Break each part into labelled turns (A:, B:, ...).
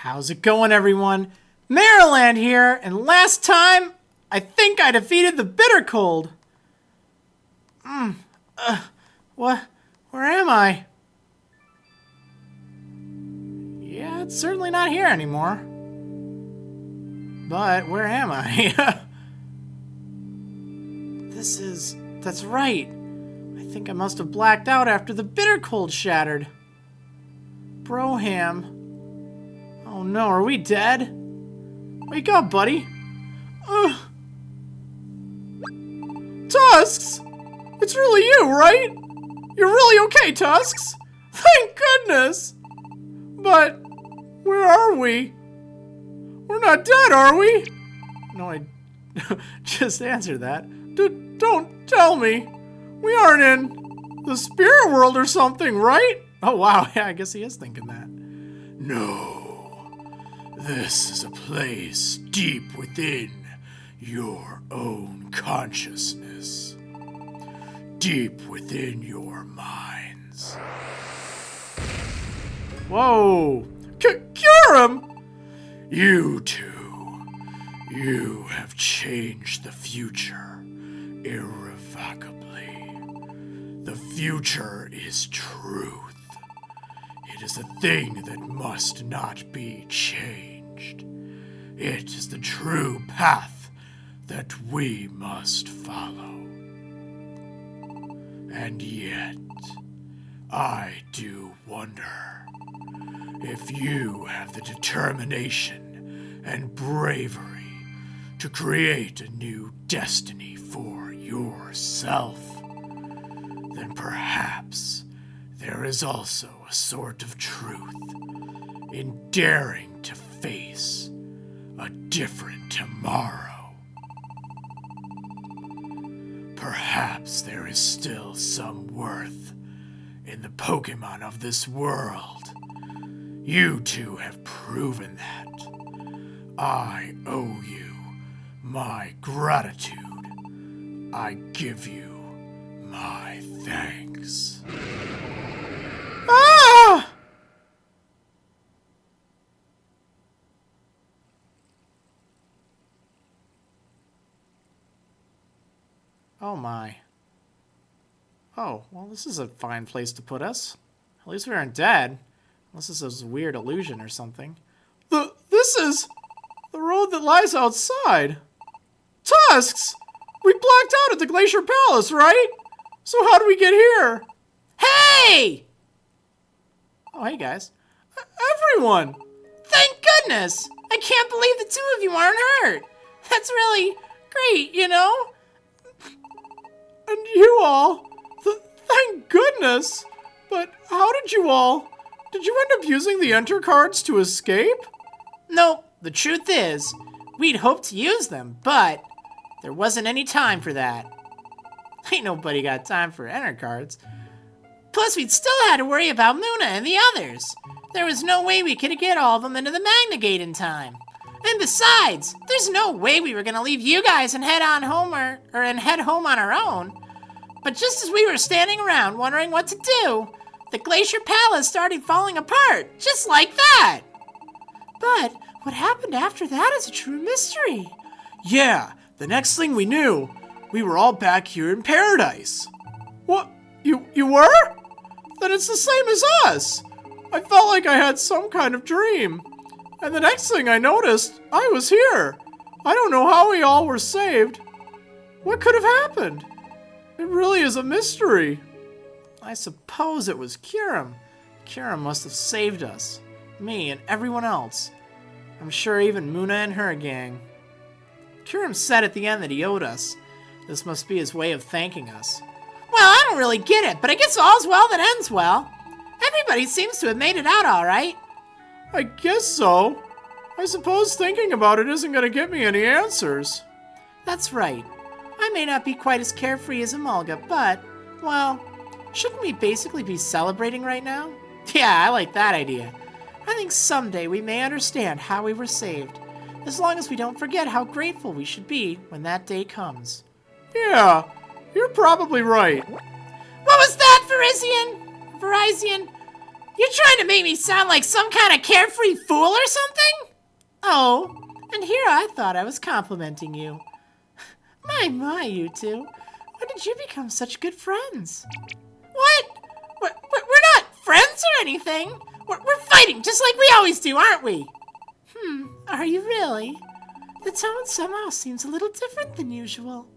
A: How's it going, everyone? Marriland here, and last time, I think I defeated the Bittercold. What? Where am I? Yeah, it's certainly not here anymore. But where am I? That's right. I think I must have blacked out after the Bittercold shattered. Broham. Oh no, are we dead? Wake up, buddy. Tusks! It's really you, right? You're really okay, Tusks? Thank goodness! But, where are we? We're not dead, are we? No, I just answered that. Don't tell me. We aren't in the spirit world or something, right? Oh, wow, yeah, I guess he is thinking that.
B: No. This is a place deep within your own consciousness. Deep within your minds.
A: Whoa! Cure him!
B: You two, you have changed the future irrevocably. The future is truth. It is a thing that must not be changed. It is the true path that we must follow. And yet, I do wonder if you have the determination and bravery to create a new destiny for yourself. Then perhaps there is also a sort of truth in daring to face a different tomorrow. Perhaps there is still some worth in the Pokémon of this world. You two have proven that. I owe you my gratitude. I give you my thanks.
A: Ah! Oh my. Oh, well, this is a fine place to put us. At least we aren't dead. Unless this is a weird illusion or something. This is the road that lies outside. Tusks! We blacked out at the Glacier Palace, right? So how do we get here? Hey! Oh, hey, guys. Everyone! Thank goodness! I can't believe the two of you aren't hurt. That's really great, you know? And you all, thank goodness. But how did you all? Did you end up using the enter cards to escape? No, the truth is, we'd hoped to use them, but there wasn't any time for that. Ain't nobody got time for enter cards. Plus, we'd still had to worry about Muna and the others. There was no way we could get all of them into the Magna Gate in time. And besides, there's no way we were gonna leave you guys and head home on our own. But just as we were standing around wondering what to do, the Glacier Palace started falling apart, just like that. But what happened after that is a true mystery. Yeah, the next thing we knew, we were all back here in paradise. What? You were? Then it's the same as us. I felt like I had some kind of dream. And the next thing I noticed, I was here. I don't know how we all were saved. What could have happened? It really is a mystery. I suppose it was Kirim. Kirim must have saved us. Me and everyone else. I'm sure even Muna and her gang. Kirim said at the end that he owed us. This must be his way of thanking us. Well, I don't really get it, but I guess all's well that ends well. Everybody seems to have made it out all right. I guess so. I suppose thinking about it isn't going to get me any answers. That's right. I may not be quite as carefree as Amalga, but, well, shouldn't we basically be celebrating right now? Yeah, I like that idea. I think someday we may understand how we were saved, as long as we don't forget how grateful we should be when that day comes. Yeah, you're probably right. What was that, Verizian? You're trying to make me sound like some kind of carefree fool or something? Oh, and here I thought I was complimenting you. My, you two. When did you become such good friends? What? We're not friends or anything. We're fighting just like we always do, aren't we? Are you really? The tone somehow seems a little different than usual.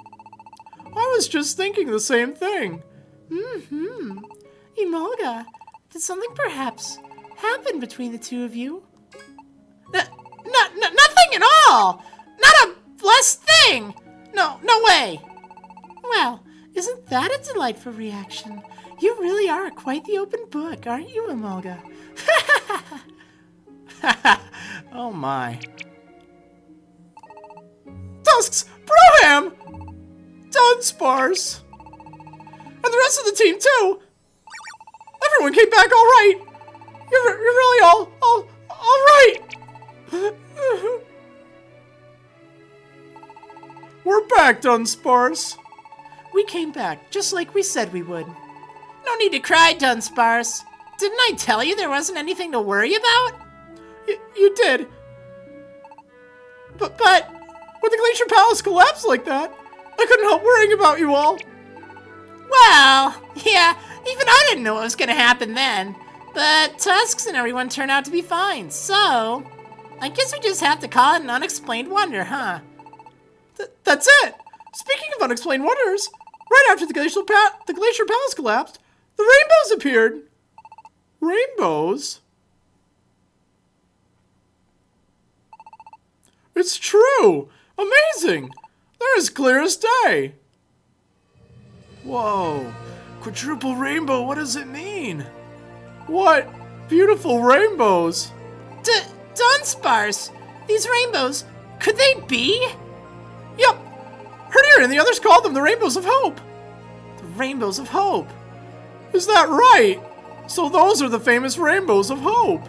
B: I was just thinking the same thing.
A: Emolga, did something perhaps happen between the two of you? Nothing at all! Not a blessed thing! No way! Well, isn't that a delightful reaction? You really are quite the open book, aren't you, Emolga?
B: Oh my. Tusks! Broham! Dunsparce! And the rest of the team, too! Everyone came back all right! You're really all right! We're back, Dunsparce!
A: We came back, just like we said we would. No need to cry, Dunsparce. Didn't I tell you there wasn't anything to worry about?
B: You did. But when the Glacier Palace collapsed like that, I couldn't help worrying about you all.
A: Well, yeah, even I didn't know what was gonna happen then. But Tusks and everyone turned out to be fine, so I guess we just have to call it an unexplained wonder, huh?
B: That's it! Speaking of unexplained wonders, right after the Glacier Palace collapsed, the rainbows appeared. Rainbows? It's true! Amazing! They're as clear as day! Whoa! Quadruple rainbow, what does it mean? What? Beautiful rainbows!
A: Dunsparce! These rainbows, could they be?
B: Yep! Herdier and the others called them the Rainbows of Hope!
A: The Rainbows of Hope!
B: Is that right? So those are the famous Rainbows of Hope!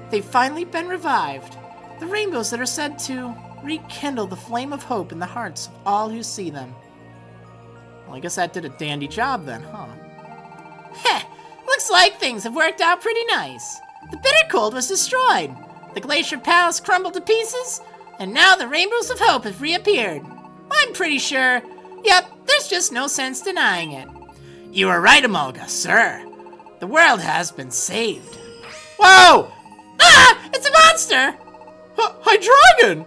A: They've finally been revived. The rainbows that are said to rekindle the flame of hope in the hearts of all who see them. Well, I guess that did a dandy job then, huh? Heh! Looks like things have worked out pretty nice. The Bittercold was destroyed. The Glacier Palace crumbled to pieces, and now the Rainbows of Hope have reappeared. I'm pretty sure. Yep, there's just no sense denying it. You are right, Emolga, sir. The world has been saved.
B: Whoa!
A: Ah! It's a monster!
B: Hydreigon!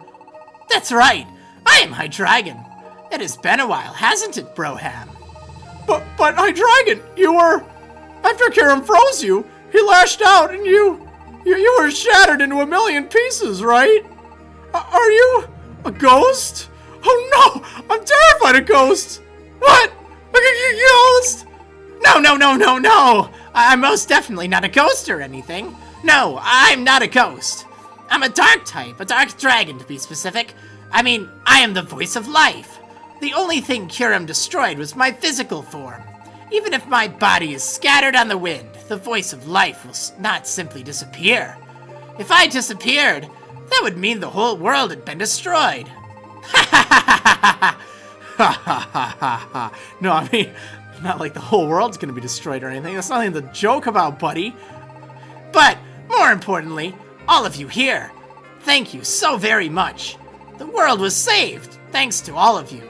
A: That's right. I am Hydreigon. It has been a while, hasn't it, Broham?
B: But Hydreigon, you were... After Karam froze you, he lashed out and you were shattered into a million pieces, right? Are you a ghost? Oh no! I'm terrified of ghosts! What? A ghost?
A: No! I'm most definitely not a ghost or anything. No, I'm not a ghost. I'm a dark type, a dark dragon to be specific. I mean, I am the voice of life. The only thing Kyurem destroyed was my physical form. Even if my body is scattered on the wind, the voice of life will not simply disappear. If I disappeared, that would mean the whole world had been destroyed.
B: No, I mean, not like the whole world's gonna be destroyed or anything. That's nothing to joke about, buddy.
A: But, more importantly, all of you here, thank you so very much. The world was saved, thanks to all of you.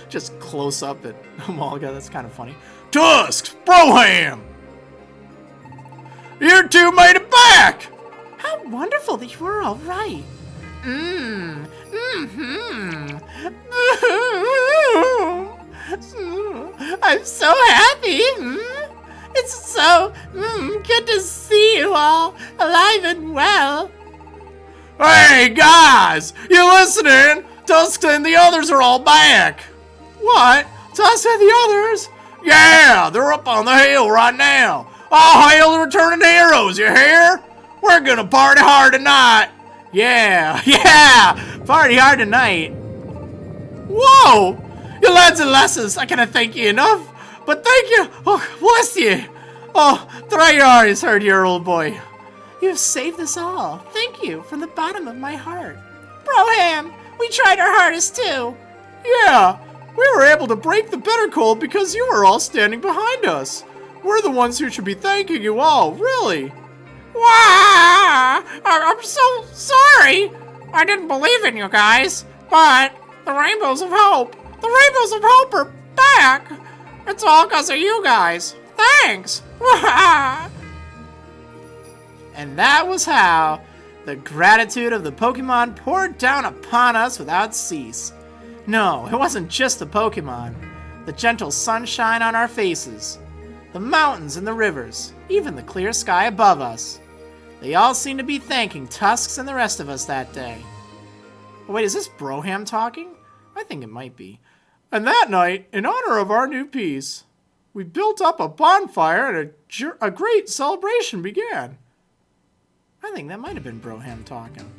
B: Just close up at Emolga, that's kind of funny. Tusks! Broham! You two made it back!
A: How wonderful that you were all right. I'm so happy. It's so good to see you all alive and well.
B: Hey, guys! You listening? Tusks and the others are all back. What? Tusks and the others? Yeah, they're up on the hill right now. All hail the returning heroes, you hear? We're gonna party hard tonight. Yeah, party hard tonight. Whoa! You lads and lasses, I cannot thank you enough. But thank you. Oh, bless you. Oh, dry your eyes, hurt your old boy.
A: You have saved us all. Thank you from the bottom of my heart. Broham, we tried our hardest too.
B: Yeah, we were able to break the Bittercold because you were all standing behind us. We're the ones who should be thanking you all, really.
A: Wow! I'm so sorry! I didn't believe in you guys, but the Rainbows of Hope! The Rainbows of Hope are back! It's all because of you guys! Thanks!
B: And that was how the gratitude of the Pokemon poured down upon us without cease. No, it wasn't just the Pokemon. The gentle sunshine on our faces, the mountains and the rivers, even the clear sky above us. They all seemed to be thanking Tusks and the rest of us that day. Oh, wait, is this Broham talking? I think it might be. And that night, in honor of our new piece, we built up a bonfire and a great celebration began. I think that might have been Broham talking.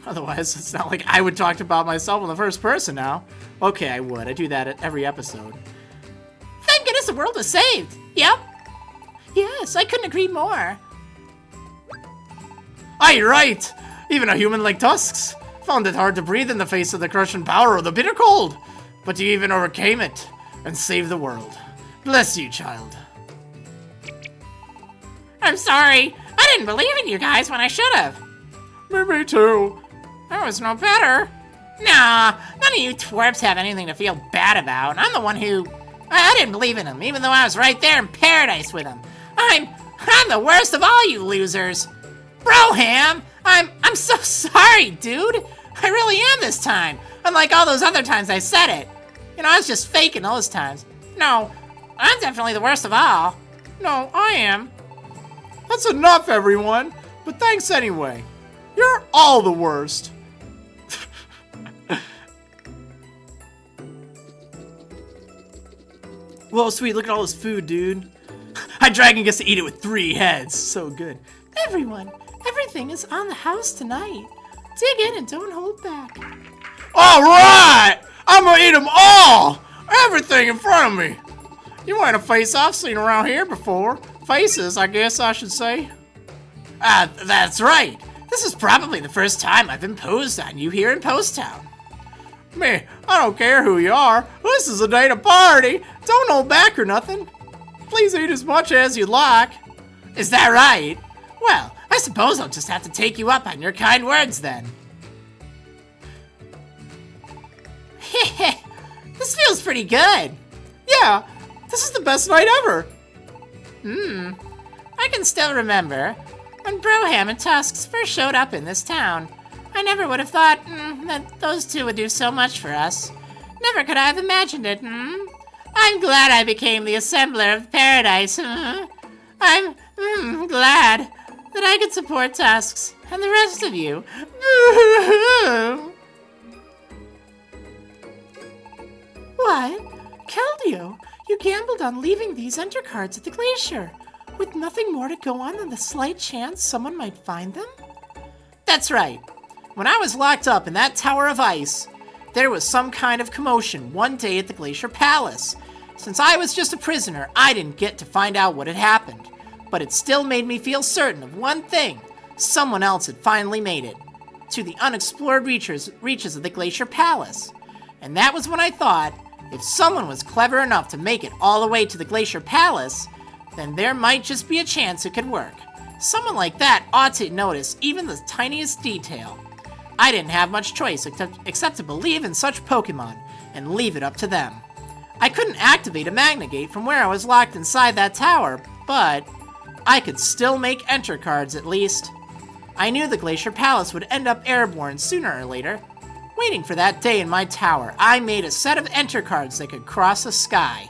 B: Otherwise, it's not like I would talk about myself in the first person now. Okay, I would. I do that at every episode.
A: Thank goodness the world was saved! Yep. Yes, I couldn't agree more.
B: Aye, right! Even a human like Tusks found it hard to breathe in the face of the crushing power of the Bittercold. But you even overcame it and saved the world. Bless you, child.
A: I'm sorry. I didn't believe in you guys when I should have.
B: Me too.
A: I was no better. Nah, none of you twerps have anything to feel bad about. I'm the one who... I didn't believe in him, even though I was right there in paradise with him. I'm the worst of all you losers. Broham, I'm so sorry, dude. I really am this time. Unlike all those other times I said it. You know, I was just faking those times. No, I'm definitely the worst of all. No, I am.
B: That's enough, everyone. But thanks anyway. You're all the worst. Whoa, sweet, look at all this food, dude. A dragon gets to eat it with 3 heads. So good.
A: Everyone, everything is on the house tonight. Dig in and don't hold back.
B: All right! I'm gonna eat them all! Everything in front of me. You want a face I've seen around here before. Faces, I guess I should say. That's right. This is probably the first time I've imposed on you here in Post Town. Me, I don't care who you are. This is a day to party. Don't hold back or nothing. Please eat as much as you like. Is that right? Well, I suppose I'll just have to take you up on your kind words then.
A: This feels pretty good.
B: Yeah, this is the best night ever.
A: I can still remember when Broham and Tusks first showed up in this town. I never would have thought that those two would do so much for us. Never could I have imagined it. I'm glad I became the assembler of paradise. I'm glad that I could support Tusks and the rest of you. What? Keldeo, you gambled on leaving these enter cards at the glacier, with nothing more to go on than the slight chance someone might find them? That's right. When I was locked up in that tower of ice, there was some kind of commotion one day at the Glacier Palace. Since I was just a prisoner, I didn't get to find out what had happened, but it still made me feel certain of one thing. Someone else had finally made it to the unexplored reaches of the Glacier Palace. And that was when I thought, if someone was clever enough to make it all the way to the Glacier Palace, then there might just be a chance it could work. Someone like that ought to notice even the tiniest detail. I didn't have much choice except to believe in such Pokemon and leave it up to them. I couldn't activate a Magna Gate from where I was locked inside that tower, but I could still make enter cards at least. I knew the Glacier Palace would end up airborne sooner or later. Waiting for that day in my tower, I made a set of enter cards that could cross the sky.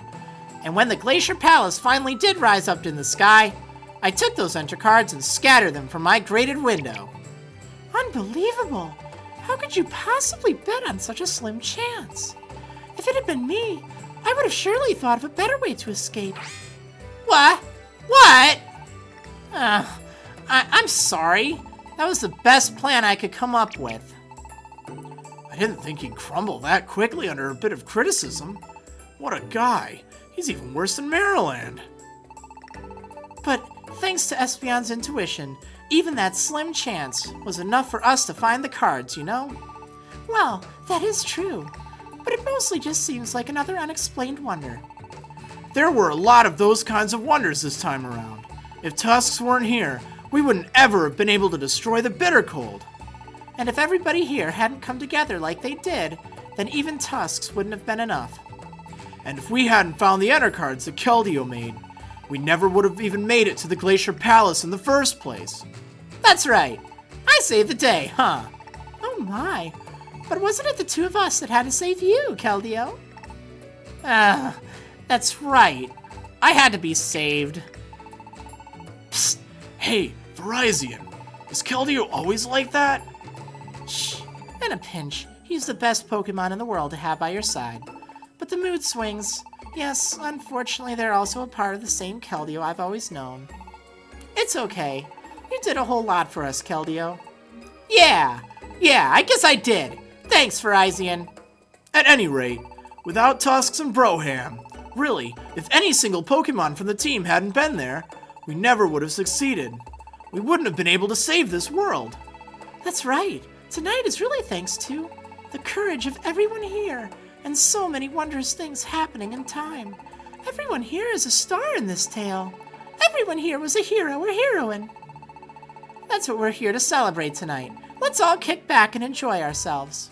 A: And when the Glacier Palace finally did rise up in the sky, I took those enter cards and scattered them from my grated window. Unbelievable! How could you possibly bet on such a slim chance? If it had been me, I would have surely thought of a better way to escape. What? What? I'm sorry. That was the best plan I could come up with.
B: I didn't think he'd crumble that quickly under a bit of criticism. What a guy. He's even worse than Marriland.
A: But thanks to Espeon's intuition, even that slim chance was enough for us to find the cards, you know? Well, that is true. But it mostly just seems like another unexplained wonder.
B: There were a lot of those kinds of wonders this time around. If Tusks weren't here, we wouldn't ever have been able to destroy the Bittercold.
A: And if everybody here hadn't come together like they did, then even Tusks wouldn't have been enough.
B: And if we hadn't found the enter cards that Keldeo made, we never would have even made it to the Glacier Palace in the first place.
A: That's right. I saved the day, huh? Oh my. But wasn't it the two of us that had to save you, Keldeo? That's right. I had to be saved.
B: Psst. Hey, Verizon. Is Keldeo always like that?
A: Shh. In a pinch, he's the best Pokemon in the world to have by your side. But the mood swings. Yes, unfortunately, they're also a part of the same Keldeo I've always known. It's okay. You did a whole lot for us, Keldeo. Yeah, I guess I did. Thanks, Verizon.
B: At any rate, without Tusks and Broham, really, if any single Pokemon from the team hadn't been there, we never would have succeeded. We wouldn't have been able to save this world.
A: That's right. Tonight is really thanks to the courage of everyone here and so many wondrous things happening in time. Everyone here is a star in this tale. Everyone here was a hero or heroine. That's what we're here to celebrate tonight. Let's all kick back and enjoy ourselves.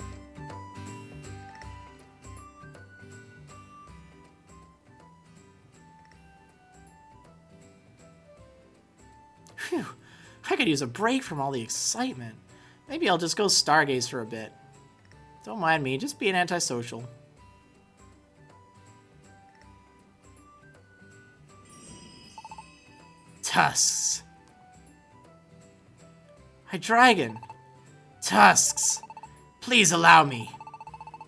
B: Phew, I could use a break from all the excitement. Maybe I'll just go stargaze for a bit. Don't mind me, just being antisocial. Tusks. Hydreigon. Tusks. Please allow me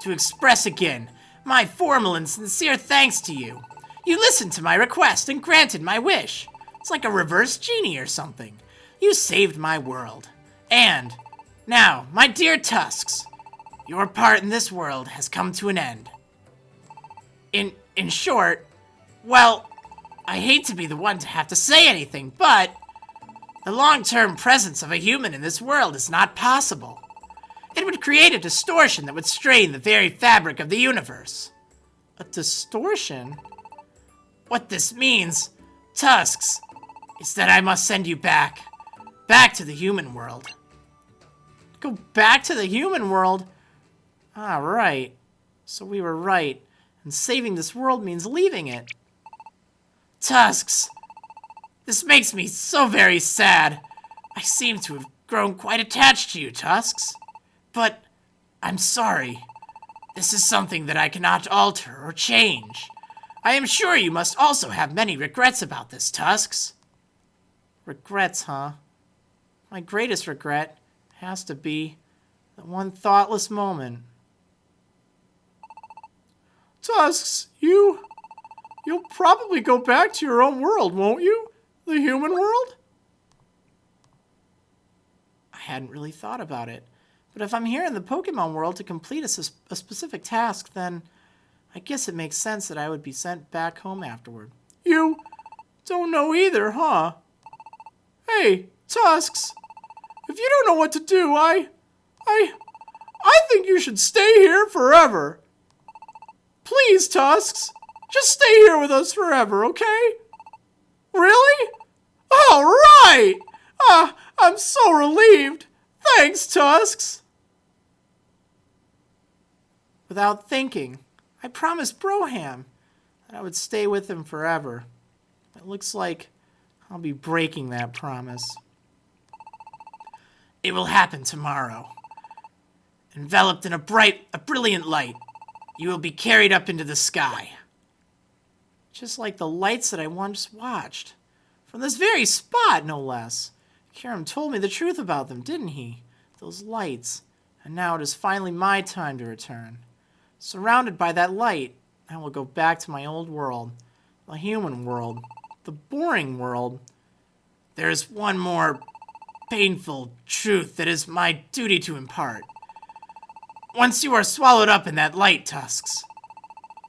B: to express again my formal and sincere thanks to you. You listened to my request and granted my wish. It's like a reverse genie or something. You saved my world. And now, my dear Tusks, your part in this world has come to an end. In short, well, I hate to be the one to have to say anything, but the long-term presence of a human in this world is not possible. It would create a distortion that would strain the very fabric of the universe.
A: A distortion?
B: What this means, Tusks, is that I must send you back to the human world.
A: Go back to the human world? Ah, right. So we were right, and saving this world means leaving it.
B: Tusks, this makes me so very sad. I seem to have grown quite attached to you, Tusks. But I'm sorry. This is something that I cannot alter or change. I am sure you must also have many regrets about this, Tusks.
A: Regrets, huh? My greatest regret has to be that one thoughtless moment.
B: Tusks, you'll probably go back to your own world, won't you? The human world?
A: I hadn't really thought about it. But if I'm here in the Pokemon world to complete a specific task, then I guess it makes sense that I would be sent back home afterward.
B: You don't know either, huh? Hey, Tusks, if you don't know what to do, I think you should stay here forever. Please, Tusks, just stay here with us forever, okay? Really? All right! I'm so relieved. Thanks, Tusks.
A: Without thinking, I promised Broham that I would stay with him forever. It looks like I'll be breaking that promise.
B: It will happen tomorrow. Enveloped in a brilliant light, you will be carried up into the sky.
A: Just like the lights that I once watched. From this very spot, no less. Kiram told me the truth about them, didn't he? Those lights. And now it is finally my time to return. Surrounded by that light, I will go back to my old world. The human world. The boring world.
B: There is one more painful truth that is my duty to impart. Once you are swallowed up in that light, Tusks,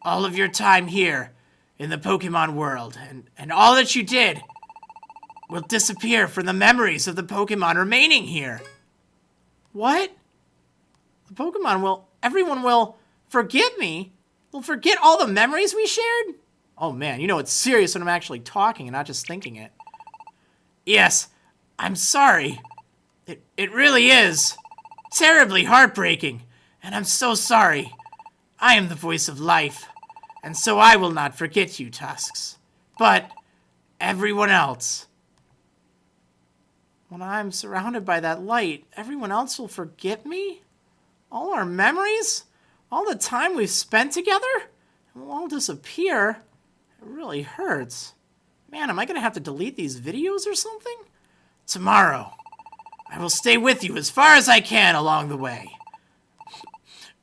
B: all of your time here in the Pokemon world and all that you did will disappear from the memories of the Pokemon remaining here.
A: What? The Pokemon will... Everyone will forget me? They'll forget all the memories we shared? Oh man, you know it's serious when I'm actually talking and not just thinking it.
B: Yes, I'm sorry. It really is terribly heartbreaking, and I'm so sorry. I am the voice of life, and so I will not forget you, Tusks. But everyone else.
A: When I'm surrounded by that light, everyone else will forget me? All our memories? All the time we've spent together? It will all disappear. It really hurts. Man, am I gonna have to delete these videos or something?
B: Tomorrow, I will stay with you as far as I can along the way.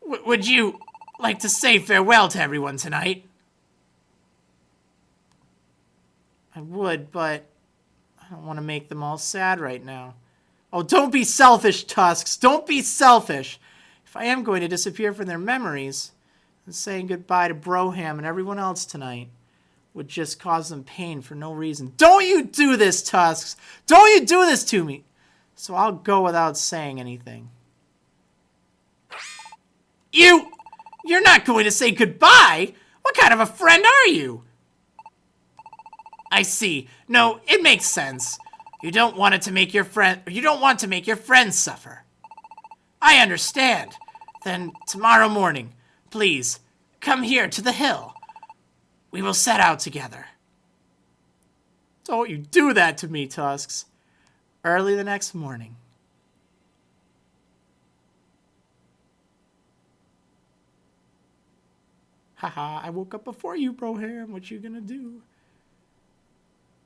B: Would you like to say farewell to everyone tonight?
A: I would, but I don't want to make them all sad right now. Oh, don't be selfish, Tusks. Don't be selfish. If I am going to disappear from their memories, then saying goodbye to Broham and everyone else tonight would just cause them pain for no reason. Don't you do this, Tusks. Don't you do this to me. So I'll go without saying anything.
B: You're not going to say goodbye? What kind of a friend are you? I see. No, it makes sense. You don't want to make your friends suffer. I understand. Then tomorrow morning, please come here to the hill. We will set out together.
A: Don't you do that to me, Tusks. Early the next morning. Haha, I woke up before you, Broham. What you gonna do?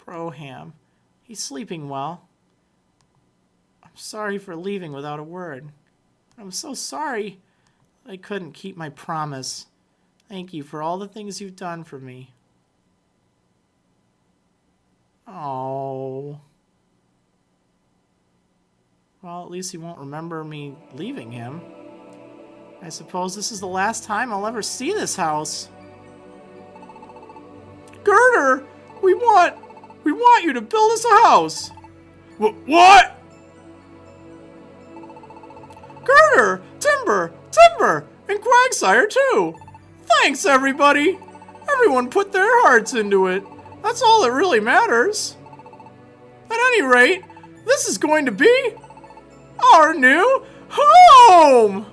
A: Broham. He's sleeping well. I'm sorry for leaving without a word. I'm so sorry I couldn't keep my promise. Thank you for all the things you've done for me. Oh. Well, at least he won't remember me leaving him. I suppose this is the last time I'll ever see this house. Girder! We want you to build us a house!
B: What?
A: Girder! Timber! And Quagsire, too! Thanks, everybody! Everyone put their hearts into it. That's all that really matters. At any rate, this is going to be our new home!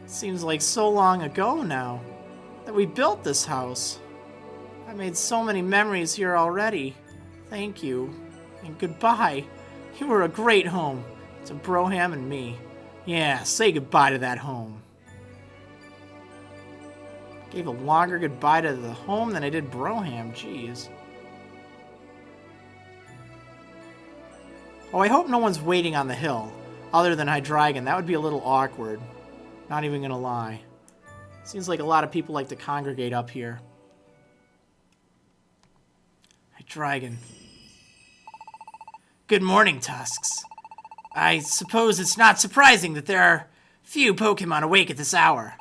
A: Seems like so long ago now that we built this house. I made so many memories here already. Thank you. And goodbye. You were a great home to Broham and me. Yeah, say goodbye to that home. Gave a longer goodbye to the home than I did Broham. Jeez. Oh, I hope no one's waiting on the hill other than Hydreigon. That would be a little awkward. Not even gonna lie. Seems like a lot of people like to congregate up here. Hydreigon.
B: Good morning, Tusks. I suppose it's not surprising that there are few Pokemon awake at this hour.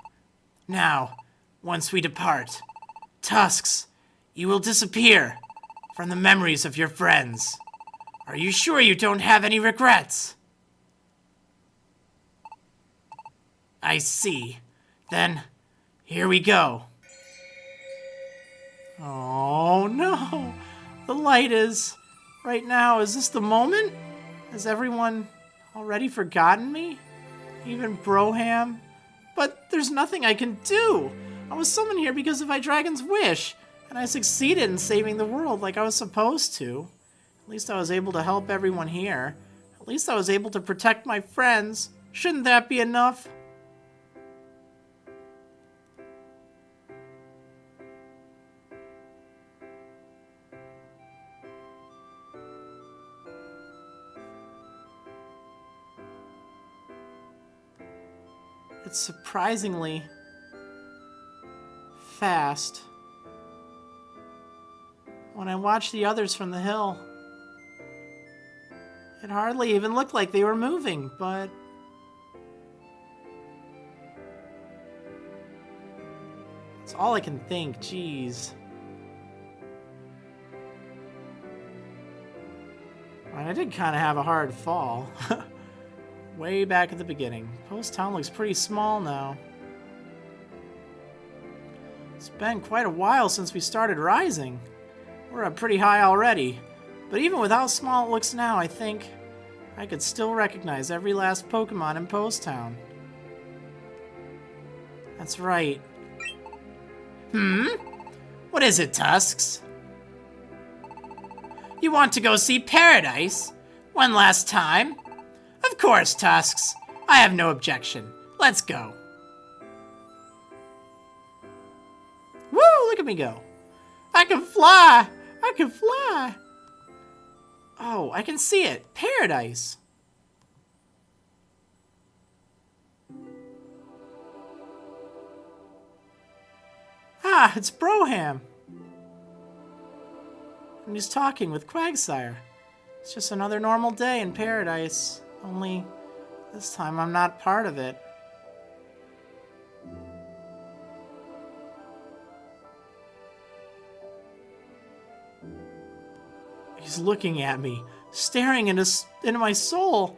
B: Now, once we depart, Tusks, you will disappear from the memories of your friends. Are you sure you don't have any regrets? I see. Then, here we go.
A: Oh no! The light is... Right now, is this the moment? Has everyone already forgotten me? Even Broham? But there's nothing I can do! I was summoned here because of Hydreigon's wish, and I succeeded in saving the world like I was supposed to. At least I was able to help everyone here. At least I was able to protect my friends. Shouldn't that be enough? It's surprisingly fast. When I watched the others from the hill, it hardly even looked like they were moving, but... That's all I can think, jeez. And I did kind of have a hard fall. Way back at the beginning. Post Town looks pretty small now. been quite a while since we started rising. We're up pretty high already, but even with how small it looks now, I think I could still recognize every last Pokemon in Post Town. That's right.
B: What is it, Tusks? You want to go see Paradise? One last time? Of course, Tusks. I have no objection. Let's go.
A: Woo! Look at me go. I can fly! I can fly! Oh, I can see it. Paradise. Ah, it's Broham. And he's talking with Quagsire. It's just another normal day in Paradise. Only this time I'm not part of it. He's looking at me, staring into my soul.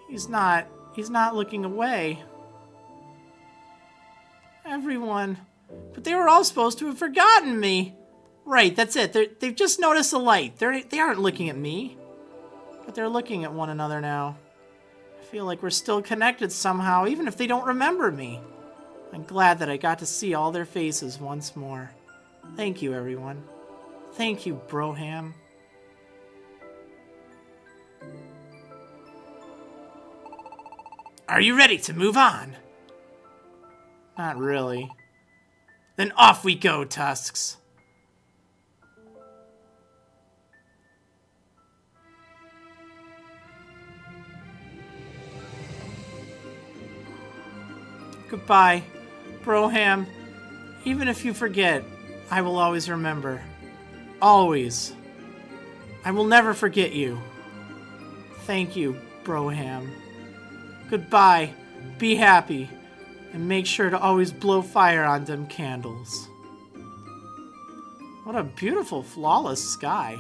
A: He's not looking away. Everyone. But they were all supposed to have forgotten me. Right, that's it. They've just noticed the light. They aren't looking at me. But they're looking at one another now. I feel like we're still connected somehow, even if they don't remember me. I'm glad that I got to see all their faces once more. Thank you, everyone. Thank you, Broham.
B: Are you ready to move on?
A: Not really.
B: Then off we go, Tusks.
A: Goodbye, Broham. Even if you forget, I will always remember. Always. I will never forget you. Thank you, Broham. Goodbye. Be happy. And make sure to always blow fire on them candles. What a beautiful, flawless sky.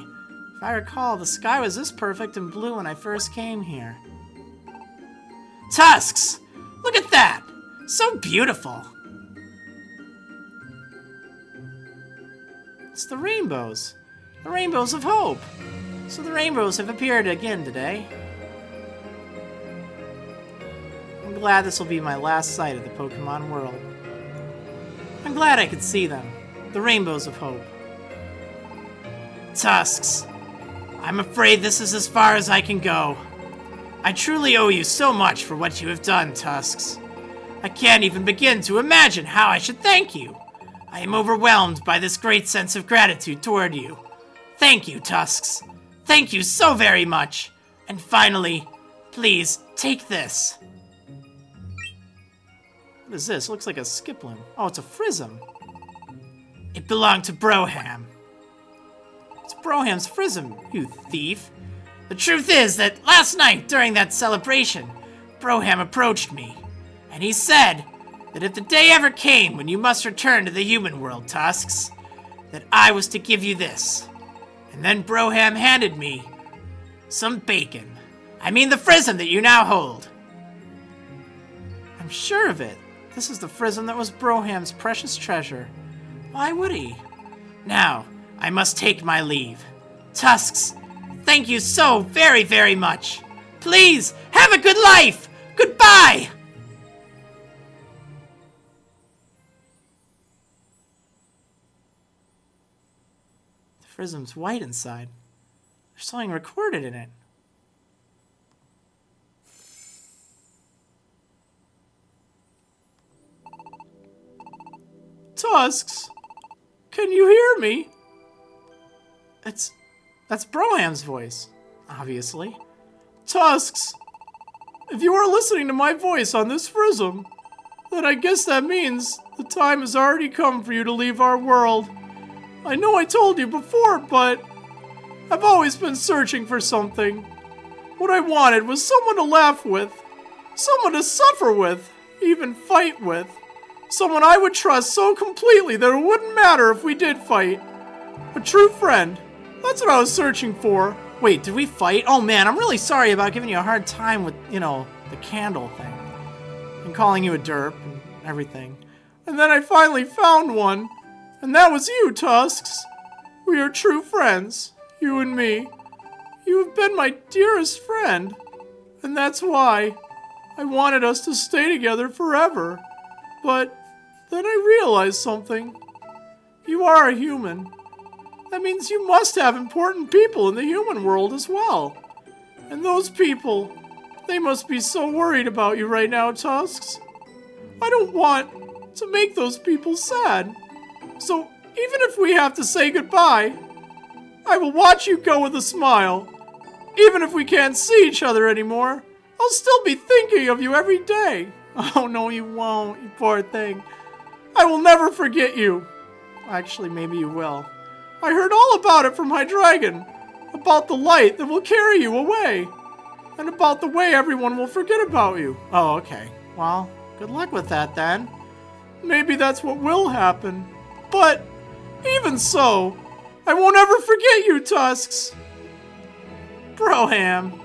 A: If I recall, the sky was this perfect and blue when I first came here.
B: Tusks! Look at that! So beautiful!
A: It's the rainbows. The rainbows of hope. So the rainbows have appeared again today. I'm glad this will be my last sight of the Pokemon world. I'm glad I could see them. The rainbows of hope.
B: Tusks, I'm afraid this is as far as I can go. I truly owe you so much for what you have done, Tusks. I can't even begin to imagine how I should thank you. I am overwhelmed by this great sense of gratitude toward you. Thank you, Tusks. Thank you so very much. And finally, please take this.
A: What is this? It looks like a Skiploom. Oh, it's a Frizzum.
B: It belonged to Broham.
A: It's Broham's Frizzum, you thief.
B: The truth is that last night during that celebration, Broham approached me, and he said that if the day ever came when you must return to the human world, Tusks, that I was to give you this. And then Broham handed me some bacon. I mean the Frizzum that you now hold.
A: I'm sure of it. This is the Frizzum that was Broham's precious treasure. Why would he?
B: Now, I must take my leave. Tusks, thank you so very, very much. Please, have a good life! Goodbye!
A: The Frizzum's white inside. There's something recorded in it. Tusks, can you hear me? That's Broham's voice, obviously. Tusks, if you are listening to my voice on this Frizzum, then I guess that means the time has already come for you to leave our world. I know I told you before, but I've always been searching for something. What I wanted was someone to laugh with, someone to suffer with, even fight with. Someone I would trust so completely that it wouldn't matter if we did fight. A true friend. That's what I was searching for. Wait, did we fight? Oh man, I'm really sorry about giving you a hard time with, the candle thing. And calling you a derp and everything. And then I finally found one. And that was you, Tusks. We are true friends, you and me. You have been my dearest friend. And that's why I wanted us to stay together forever. But then I realized something. You are a human. That means you must have important people in the human world as well. And those people, they must be so worried about you right now, Tusks. I don't want to make those people sad. So even if we have to say goodbye, I will watch you go with a smile. Even if we can't see each other anymore, I'll still be thinking of you every day. Oh, no, you won't, you poor thing. I will never forget you. Actually, maybe you will. I heard all about it from my dragon. About the light that will carry you away. And about the way everyone will forget about you. Oh, okay. Well, good luck with that then. Maybe that's what will happen. But even so, I won't ever forget you, Tusks. Broham.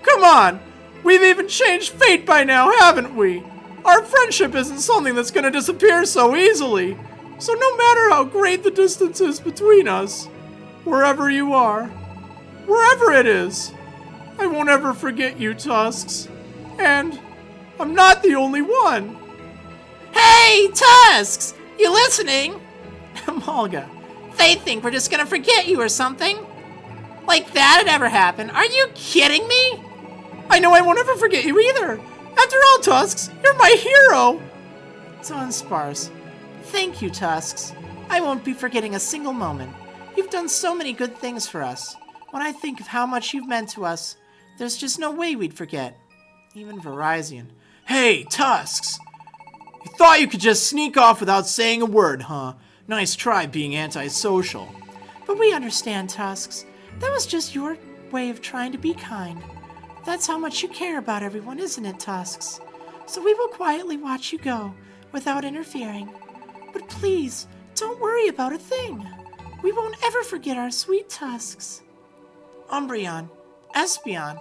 A: Come on! We've even changed fate by now, haven't we? Our friendship isn't something that's gonna disappear so easily. So no matter how great the distance is between us, wherever you are, wherever it is, I won't ever forget you, Tusks. And I'm not the only one.
C: Hey, Tusks! You listening?
A: Malga.
C: They think we're just gonna forget you or something. Like that'd ever happen. Are you kidding me?
A: I know I won't ever forget you either. After all, Tusks, you're my hero. Dunsparce. Thank you, Tusks. I won't be forgetting a single moment. You've done so many good things for us. When I think of how much you've meant to us, there's just no way we'd forget. Even Verizon. Hey, Tusks! You thought you could just sneak off without saying a word, huh? Nice try being antisocial. But we understand, Tusks. That was just your way of trying to be kind. That's how much you care about everyone, isn't it, Tusks? So we will quietly watch you go, without interfering. But please, don't worry about a thing. We won't ever forget our sweet Tusks. Umbreon. Espeon.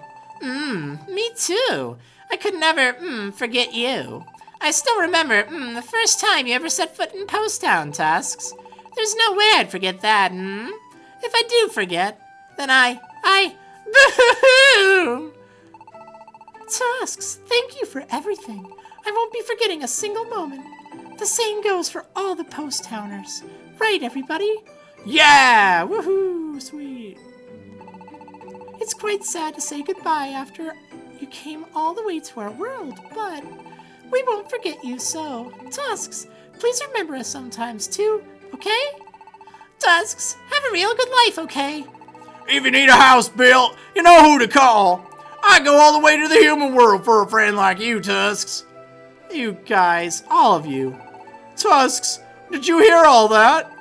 C: Me too. I could never, forget you. I still remember, the first time you ever set foot in Post Town, Tusks. There's no way I'd forget that, If I do forget, then boo-hoo!
A: Tusks, thank you for everything. I won't be forgetting a single moment. The same goes for all the Post Towners. Right, everybody? Yeah! Woohoo! Sweet. It's quite sad to say goodbye after you came all the way to our world, but we won't forget you, so Tusks, please remember us sometimes too, okay? Tusks, have a real good life, okay?
B: If you need a house built, you know who to call. I go all the way to the human world for a friend like you, Tusks.
A: You guys, all of you. Tusks, did you hear all that?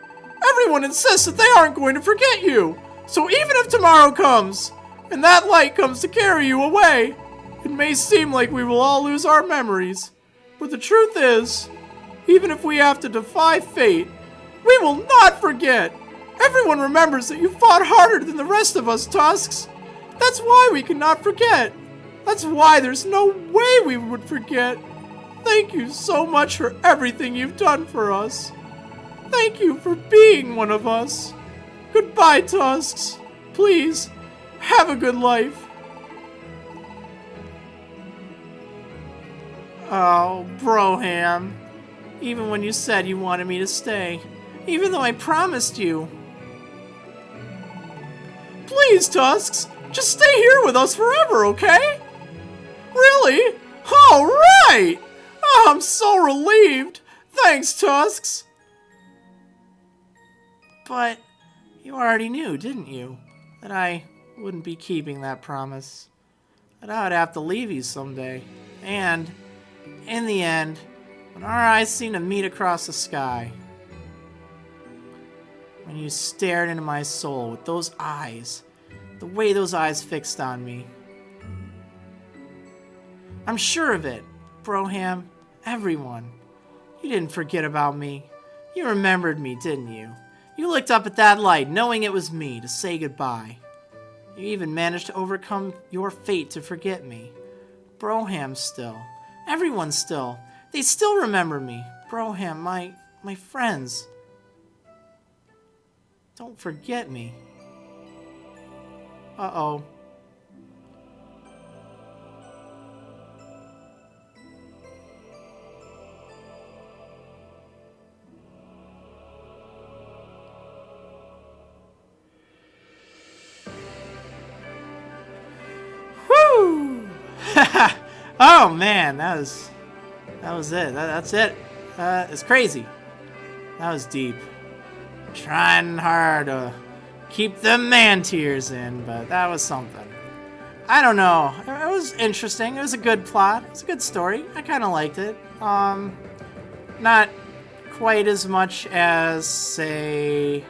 A: Everyone insists that they aren't going to forget you. So even if tomorrow comes, and that light comes to carry you away, it may seem like we will all lose our memories. But the truth is, even if we have to defy fate, we will not forget. Everyone remembers that you fought harder than the rest of us, Tusks. That's why we cannot forget. That's why there's no way we would forget. Thank you so much for everything you've done for us. Thank you for being one of us. Goodbye, Tusks. Please, have a good life. Oh, Broham. Even when you said you wanted me to stay. Even though I promised you. Please, Tusks. Just stay here with us forever, okay? Really? All right! Oh, I'm so relieved. Thanks, Tusks. But you already knew, didn't you? That I wouldn't be keeping that promise. That I would have to leave you someday. And, in the end, when our eyes seemed to meet across the sky, when you stared into my soul with those eyes, the way those eyes fixed on me. I'm sure of it, Broham, everyone. You didn't forget about me. You remembered me, didn't you? You looked up at that light, knowing it was me, to say goodbye. You even managed to overcome your fate to forget me. Broham still. Everyone still. They still remember me. Broham, my friends. Don't forget me. Uh-oh. Woo! Oh man, that was it. That's it. It's crazy. That was deep. Trying hard to keep the man tears in, but that was something. I don't know. It was interesting. It was a good plot. It was a good story. I kind of liked it. Not quite as much as, say,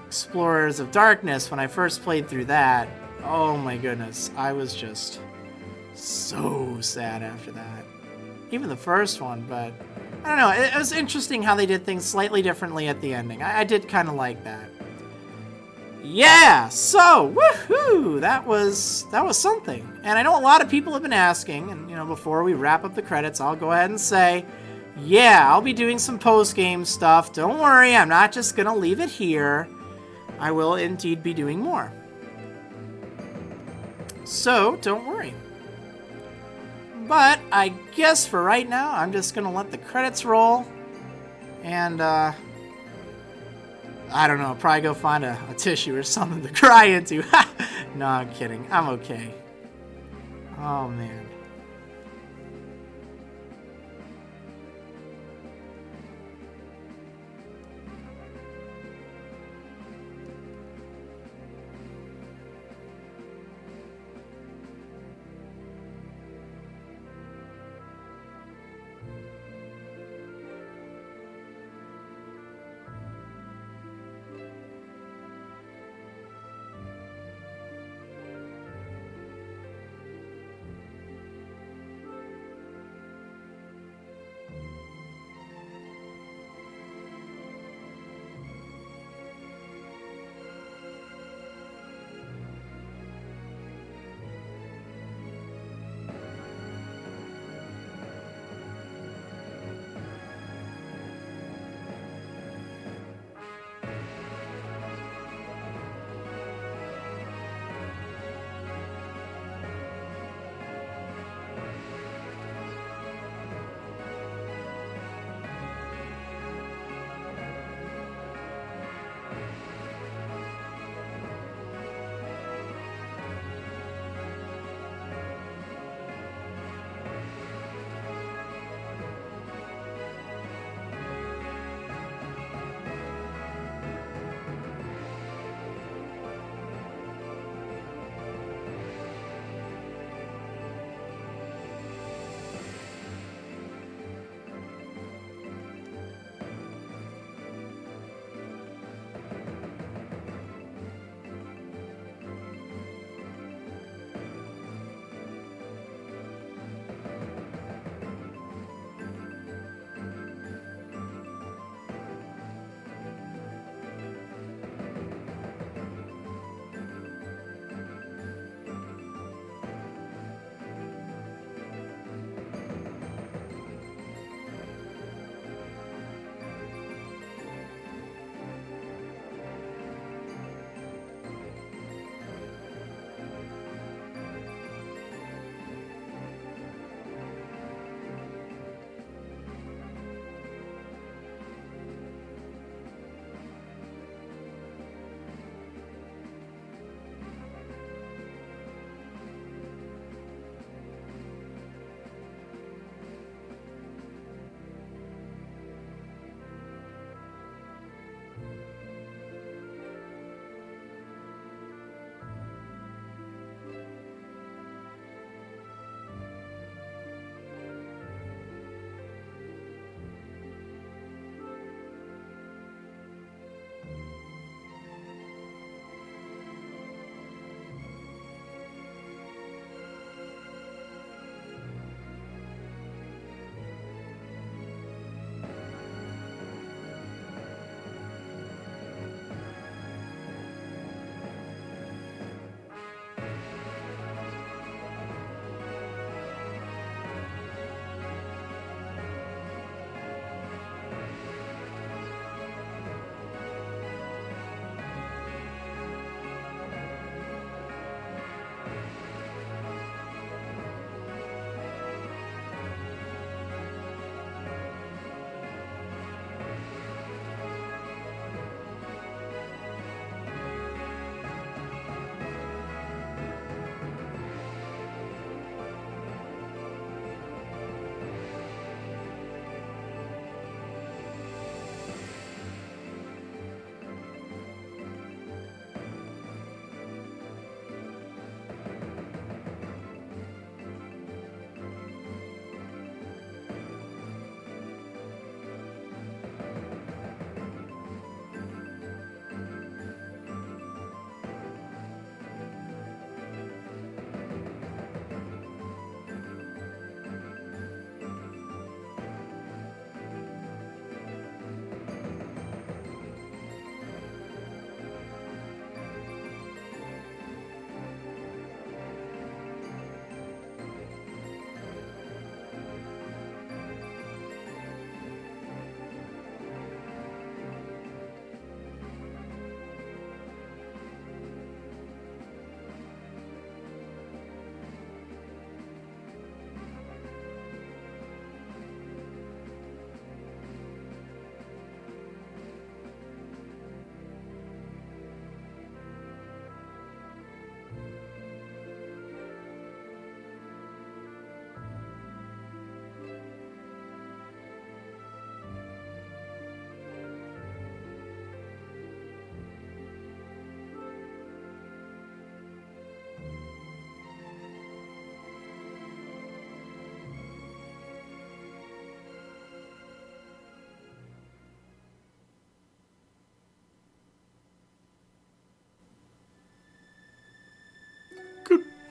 A: Explorers of Darkness when I first played through that. Oh my goodness. I was just so sad after that. Even the first one, but I don't know. It was interesting how they did things slightly differently at the ending. I did kind of like that. Yeah, so woohoo! That was something. And I know a lot of people have been asking, and you know, before we wrap up the credits, I'll go ahead and say, yeah, I'll be doing some post-game stuff. Don't worry, I'm not just gonna leave it here. I will indeed be doing more. So, don't worry. But I guess for right now, I'm just gonna let the credits roll. And, I don't know, probably go find a tissue or something to cry into. No, I'm kidding. I'm okay. Oh, man.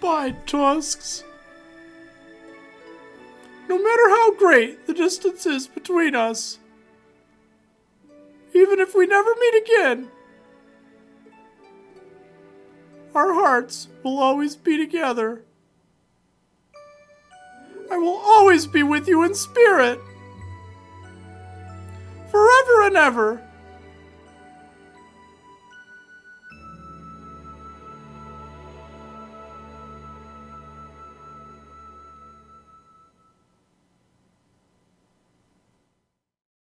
A: Goodbye, Tusks. No matter how great the distance is between us, even if we never meet again, our hearts will always be together. I will always be with you in spirit. Forever and ever.